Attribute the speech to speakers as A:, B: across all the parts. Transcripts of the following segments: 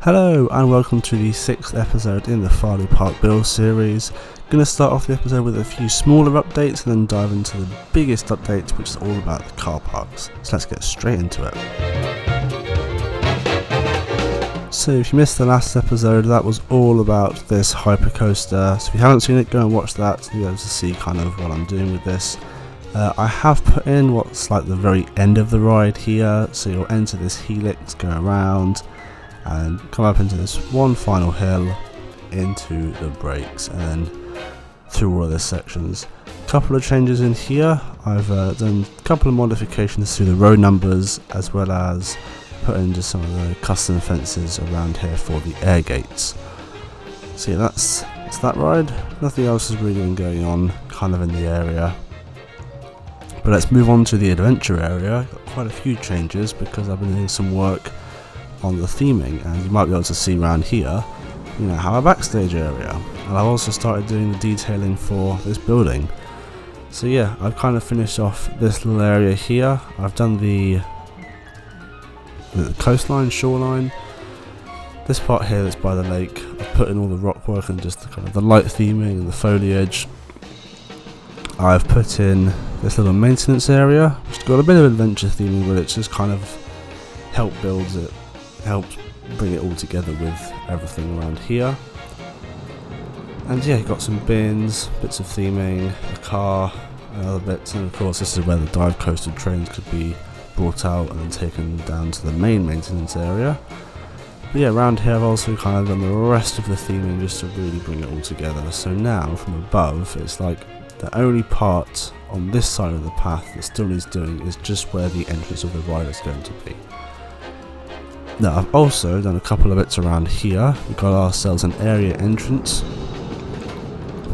A: Hello and welcome to the 6th episode in the Farleigh Park build series. Going to start off the episode with a few smaller updates and then dive into the biggest update, which is all about the car parks. So let's get straight into it. So if you missed the last episode, that was all about this hypercoaster. So if you haven't seen it, go and watch that to be able to see kind of what I'm doing with this. I have put in what's like the very end of the ride here, so you'll enter this helix, go around and come up into this one final hill, into the brakes, and then through all of the sections. A couple of changes in here. I've done a couple of modifications to the road numbers, as well as put in just some of the custom fences around here for the air gates. So yeah, that's that ride. Nothing else has really been going on kind of in the area. But let's move on to the adventure area. Got quite a few changes because I've been doing some work on the theming, and you might be able to see around here, you know, have a backstage area. And I've also started doing the detailing for this building. So yeah, I've kind of finished off this little area here. I've done the coastline, shoreline. This part here that's by the lake, I've put in all the rock work and just the kind of the light theming and the foliage. I've put in this little maintenance area, which has got a bit of adventure theming, but it's just kind of helps bring it all together with everything around here. And yeah, you've got some bins, bits of theming, a car, and other bits, and of course this is where the dive coaster trains could be brought out and then taken down to the main maintenance area. But yeah, around here I've also kind of done the rest of the theming just to really bring it all together. So now from above, it's like the only part on this side of the path that still needs doing is just where the entrance of the ride is going to be. Now I've also done a couple of bits around here. We've got ourselves an area entrance.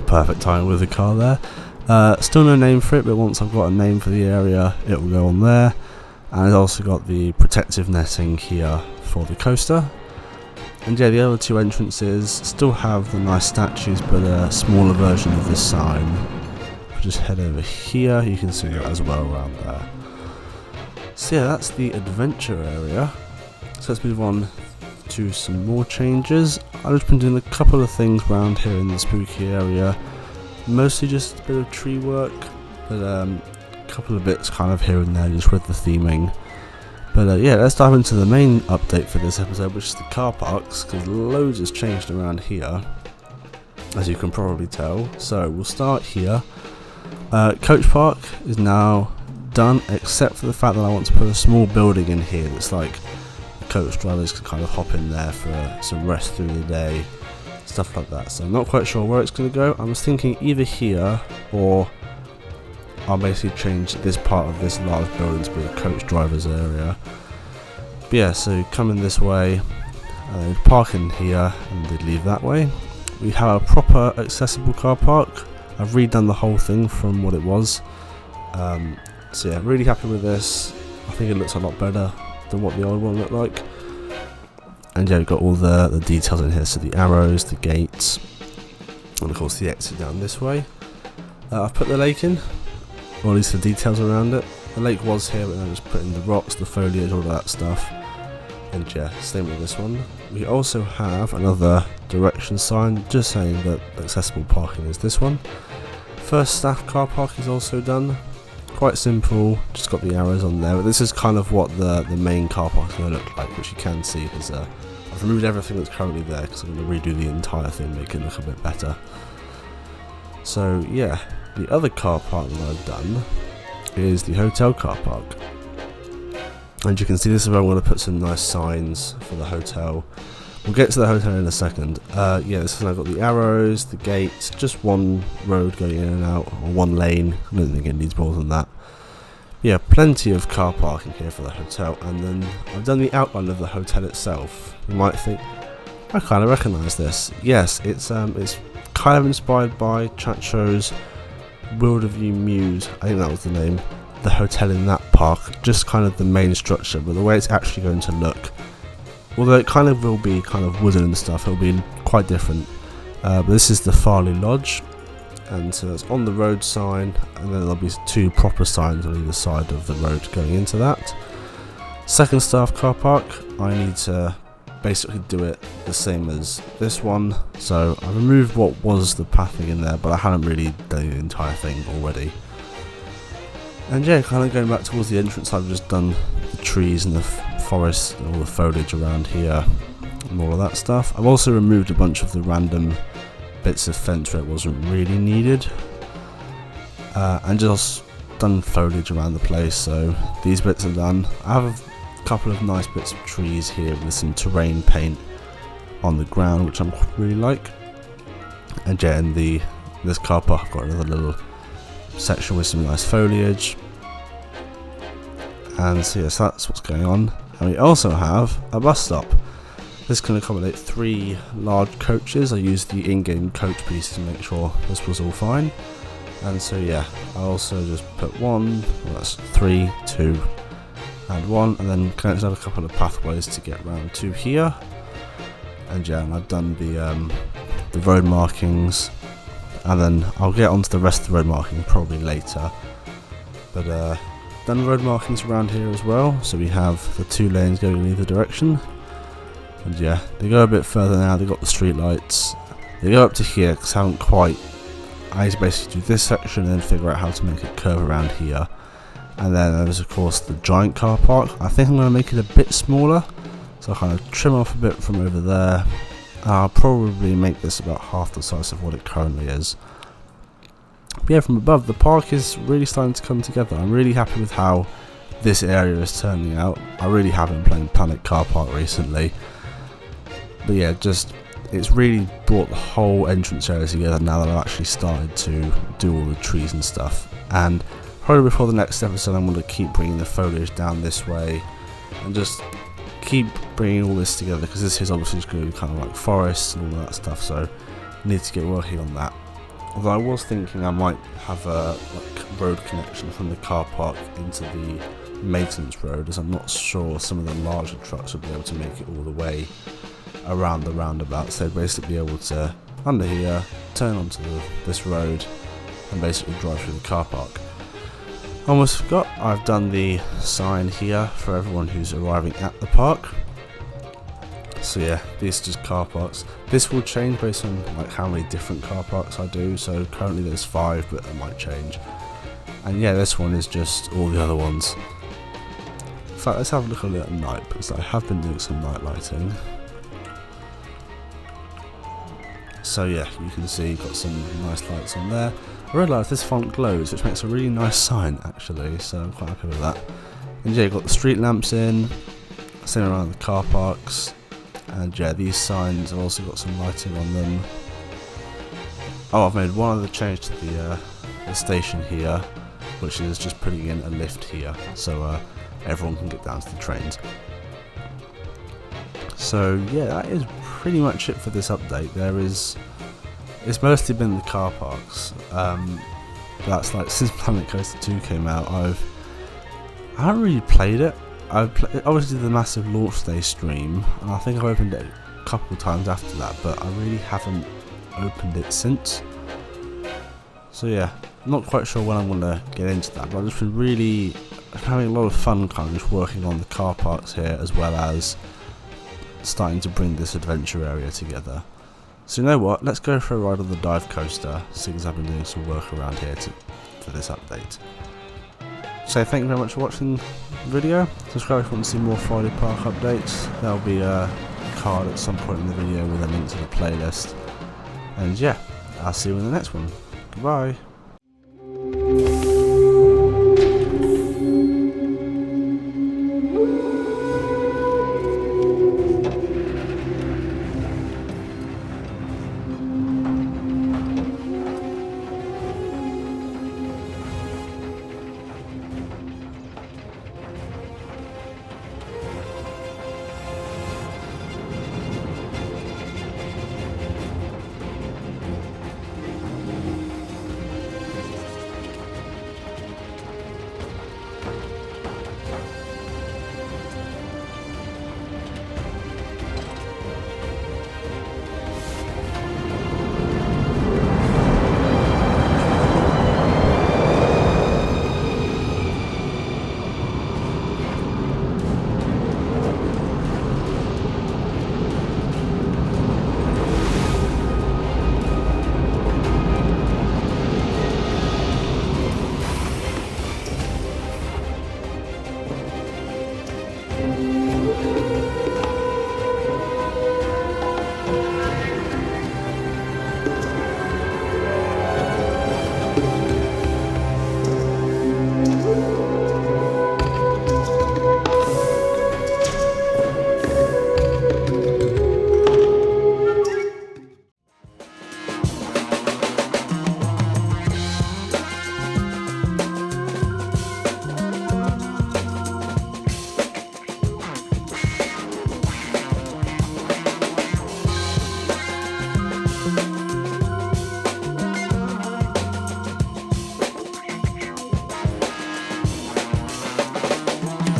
A: Perfect time with the car there. Still no name for it, but once I've got a name for the area, it will go on there. And it's also got the protective netting here for the coaster. And yeah, the other two entrances still have the nice statues, but a smaller version of this sign. If we just head over here, you can see that as well around there. So yeah, that's the adventure area. So let's move on to some more changes. I've just been doing a couple of things around here in the spooky area. Mostly just a bit of tree work, but a couple of bits kind of here and there just with the theming. But yeah, let's dive into the main update for this episode, which is the car parks, because loads has changed around here, as you can probably tell. So we'll start here. Coach Park is now done, except for the fact that I want to put a small building in here that's like coach drivers can kind of hop in there for some rest through the day, stuff like that. So I'm not quite sure where it's going to go. I was thinking either here, or I'll basically change this part of this large building to be a coach drivers area. But yeah, so come in this way, park in here, and they'd leave that way. We have a proper accessible car park. I've redone the whole thing from what it was. So yeah, really happy with this. I think it looks a lot better than what the old one looked like. And yeah, we've got all the details in here, so the arrows, the gates, and of course the exit down this way. I've put the lake in, or at least the details around it. The lake was here, but I just put in the rocks, the foliage, all that stuff. And yeah, same with this one. We also have another direction sign just saying that accessible parking is this one. First staff car park is also done. Quite simple, just got the arrows on there, but this is kind of what the main car park is going to look like, which you can see because I've removed everything that's currently there because I'm going to redo the entire thing, make it look a bit better. So yeah, the other car park that I've done is the hotel car park. And you can see this is where I'm going to put some nice signs for the hotel. We'll get to the hotel in a second. Yeah, this is now got the arrows, the gates, just one road going in and out, or one lane. I don't think it needs more than that. Yeah, plenty of car parking here for the hotel. And then I've done the outline of the hotel itself. You might think, I kind of recognise this. Yes, it's kind of inspired by Chacho's Wilderview Muse. I think that was the name. The hotel in that park, just kind of the main structure, but the way it's actually going to look, although it kind of will be kind of wooden and stuff, it'll be quite different. But this is the Farleigh Lodge, and so it's on the road sign, and then there'll be two proper signs on either side of the road going into that. Second staff car park, I need to basically do it the same as this one. So I removed what was the pathing in there, but I hadn't really done the entire thing already. And yeah, kind of going back towards the entrance, I've just done the trees and the forest and all the foliage around here and all of that stuff. I've also removed a bunch of the random bits of fence where it wasn't really needed, and just done foliage around the place. So these bits are done. I have a couple of nice bits of trees here with some terrain paint on the ground, which I really like. And yeah, in this car park I've got another little section with some nice foliage. And so yes, that's what's going on. And we also have a bus stop. This can accommodate 3 large coaches. I used the in-game coach piece to make sure this was all fine. And so yeah, I also just put 1, well, that's 3, 2 and 1, and then connected a couple of pathways to get round to here. And yeah, and I've done the road markings, and then I'll get onto the rest of the road marking probably later. But done road markings around here as well, so we have the 2 lanes going in either direction. And yeah, they go a bit further now. They've got the street lights. They go up to here because I haven't quite. I need to basically do this section and then figure out how to make it curve around here. And then there's of course the giant car park. I think I'm going to make it a bit smaller, so I'll kind of trim off a bit from over there. I'll probably make this about half the size of what it currently is. But yeah, from above, the park is really starting to come together. I'm really happy with how this area is turning out. I really have been playing Planet Carpark recently. But yeah, it's really brought the whole entrance area together now that I've actually started to do all the trees and stuff. And probably before the next episode, I'm going to keep bringing the foliage down this way and just keep bringing all this together, because this is obviously just going to be kind of like forests and all that stuff, so I need to get working on that. Although I was thinking I might have a road connection from the car park into the maintenance road, as I'm not sure some of the larger trucks would be able to make it all the way around the roundabout. So they'd basically be able to under here, turn onto this road and basically drive through the car park. Almost forgot, I've done the sign here for everyone who's arriving at the park. So yeah, these are just car parks. This will change based on like how many different car parks I do. So currently there's 5, but it might change. And yeah, this one is just all the other ones. In fact, let's have a look at it at night, because I have been doing some night lighting. So yeah, you can see you've got some nice lights on there. I realised this font glows, which makes a really nice sign actually, so I'm quite happy with that. And yeah, you've got the street lamps in, same around the car parks. And yeah, these signs have also got some lighting on them. Oh, I've made one other change to the station here, which is just putting in a lift here, so everyone can get down to the trains. So yeah, that is pretty much it for this update. It's mostly been the car parks. That's like since Planet Coaster 2 came out, I haven't really played it. Obviously the massive launch day stream, and I think I've opened it a couple of times after that, but I really haven't opened it since. So yeah, I'm not quite sure when I'm going to get into that, but I've just been really having a lot of fun kind of just working on the car parks here, as well as starting to bring this adventure area together. So you know what, let's go for a ride on the dive coaster, seeing as I've been doing some work around here for this update. So thank you very much for watching the video. Subscribe if you want to see more Farleigh Park updates. There'll be a card at some point in the video with a link to the playlist. And yeah, I'll see you in the next one. Goodbye.